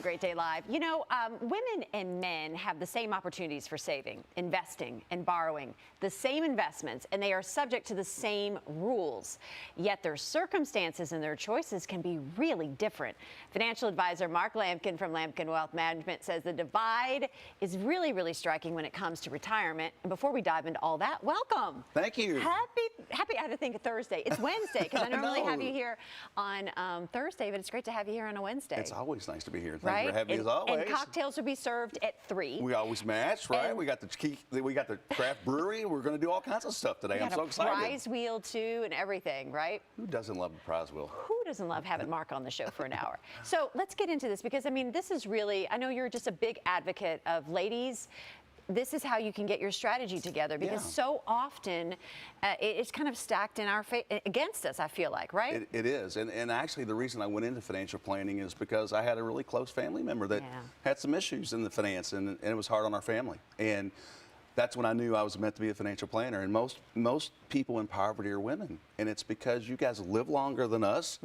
Great Day Live. You know, women and men have the same opportunities for saving, investing, and borrowing, the same investments, and they are subject to the same rules. Yet their circumstances and their choices can be really different. Financial advisor Mark Lamkin from Lamkin Wealth Management says the divide is really striking when it comes to retirement. And before we dive into all that, welcome. Thank you. Happy, I had to think of Thursday. It's Wednesday, because I normally have you here on Thursday, but it's great to have you here on a Wednesday. It's always nice to be here. Right? Thank you for having me as always. And cocktails will be served at 3. We always match, right? And we got the craft brewery. We're going to do all kinds of stuff today. I'm so excited. Prize wheel too, and everything, right? Who doesn't love a prize wheel? Who doesn't love having Mark on the show for an hour? So let's get into this, because I mean, this is really, I know you're just a big advocate of ladies. This is how you can get your strategy together, because so often it's kind of stacked in our against us, I feel like, right? It is. And actually the reason I went into financial planning is because I had a really close family member that had some issues in the finance, and it was hard on our family. And that's when I knew I was meant to be a financial planner. And most people in poverty are women. And it's because you guys live longer than us.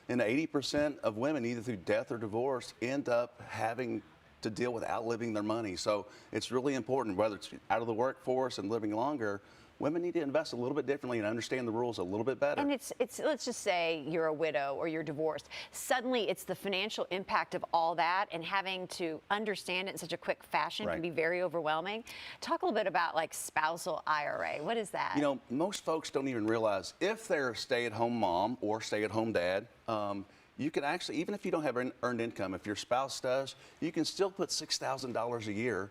And 80% of women, either through death or divorce, end up having to deal with outliving their money. So it's really important, whether it's out of the workforce and living longer, women need to invest a little bit differently and understand the rules a little bit better. And it's let's just say you're a widow or you're divorced. Suddenly it's the financial impact of all that, and having to understand it in such a quick fashion can be very overwhelming. Talk a little bit about like spousal IRA. What is that? You know, most folks don't even realize if they're a stay-at-home mom or stay-at-home dad, you can actually, even if you don't have earned income, if your spouse does, you can still put $6,000 a year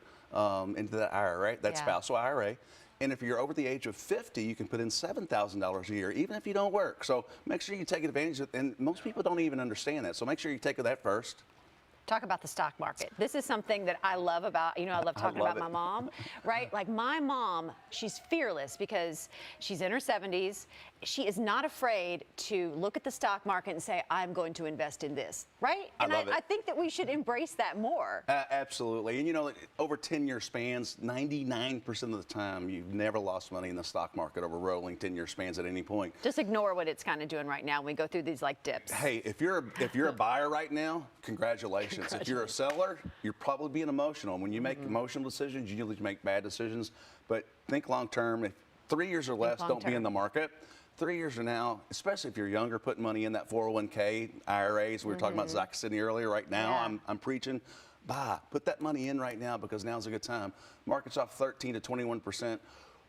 into that IRA, that spousal IRA. And if you're over the age of 50, you can put in $7,000 a year, even if you don't work. So make sure you take advantage of it. And most people don't even understand that. So make sure you take that first. Talk about the stock market. This is something that I love about, you know, I love talking about my mom, right? Like my mom, she's fearless because she's in her 70s. She is not afraid to look at the stock market and say, I'm going to invest in this, right? And I think that we should embrace that more. Absolutely. And you know, over 10-year spans, 99% of the time, you've never lost money in the stock market over rolling 10-year spans at any point. Just ignore what it's kind of doing right now when we go through these like dips. Hey, if you're a buyer right now, congratulations. If you're a seller, you're probably being emotional. When you make emotional decisions, you usually make bad decisions. But think long term. If 3 years or less, don't be in the market. 3 years from now, especially if you're younger, putting money in that 401k, IRAs. We were talking about Zach City earlier. Right now, I'm preaching, put that money in right now, because now's a good time. Market's off 13 to 21%.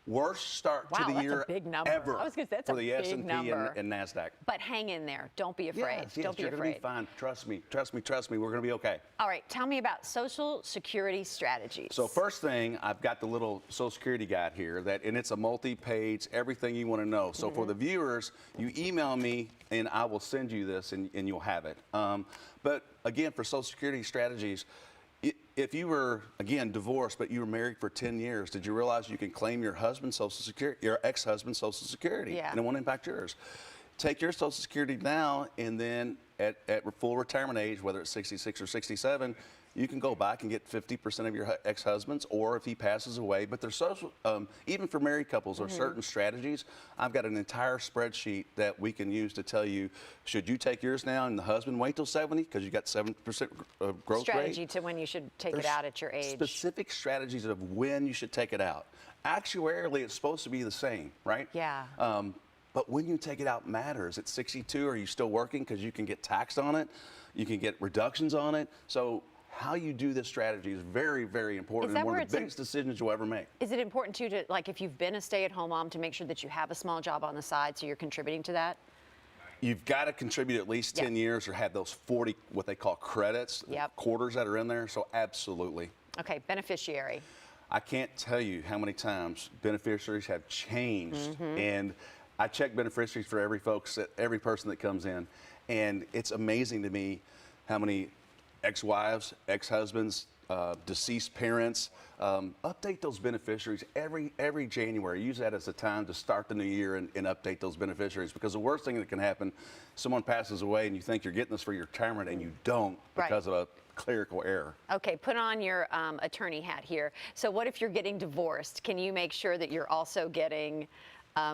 Worst start to the year ever. I was going to say, that's for the S&P and NASDAQ. But hang in there. Don't be afraid. Don't be afraid. You're going to be fine. Trust me. Trust me. Trust me. We're going to be okay. All right. Tell me about Social Security strategies. So first thing, I've got the little Social Security guide here, and it's a multi-page, everything you want to know. So for the viewers, you email me, and I will send you this, and you'll have it. But again, for Social Security strategies, if you were, again, divorced, but you were married for 10 years, did you realize you can claim your husband's Social Security, your ex-husband's Social Security, and it won't impact yours? Take your Social Security now, and then at full retirement age, whether it's 66 or 67, you can go back and get 50% of your ex-husband's, or if he passes away. But there's social, even for married couples, there are certain strategies. I've got an entire spreadsheet that we can use to tell you, should you take yours now and the husband wait till 70 because you got 7% growth rate? Strategy to when you should take it out at your age. Specific strategies of when you should take it out. Actuarially, it's supposed to be the same, right? Yeah. But when you take it out matters. At 62, are you still working? Because you can get taxed on it. You can get reductions on it. So how you do this strategy is very, very important, and one of the biggest decisions you'll ever make. Is it important too to, like, if you've been a stay-at-home mom, to make sure that you have a small job on the side so you're contributing to that? You've got to contribute at least 10 years or have those 40, what they call credits, quarters that are in there. So absolutely. Okay, beneficiary. I can't tell you how many times beneficiaries have changed, and I check beneficiaries for every person that comes in, and it's amazing to me how many ex-wives, ex-husbands, deceased parents, update those beneficiaries every January. Use that as a time to start the new year and update those beneficiaries, because the worst thing that can happen, someone passes away and you think you're getting this for your retirement and you don't, because of a clerical error. Okay, put on your attorney hat here. So what if you're getting divorced? Can you make sure that you're also getting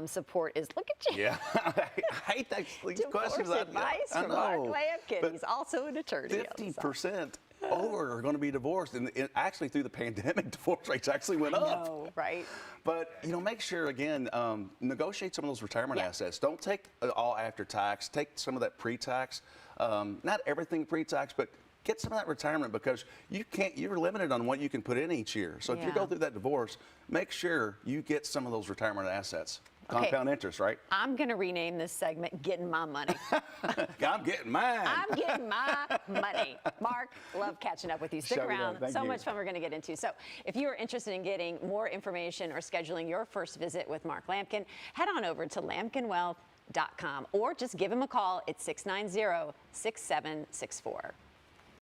support is, look at you. Yeah, I hate these questions. Advice I from Mark know, Lamkin. but He's also an attorney. 50% over are going to be divorced, and actually through the pandemic, divorce rates actually went up. No, right? But make sure again, negotiate some of those retirement assets. Don't take all after tax. Take some of that pre-tax. Not everything pre-tax, but get some of that retirement, because you're limited on what you can put in each year. So if you go through that divorce, make sure you get some of those retirement assets. Compound interest, right? I'm going to rename this segment Getting My Money. I'm getting mine. I'm getting my money. Mark, love catching up with you. Stick around. So much fun we're going to get into. So if you are interested in getting more information or scheduling your first visit with Mark Lamkin, head on over to lamkinwealth.com or just give him a call at 690-6764.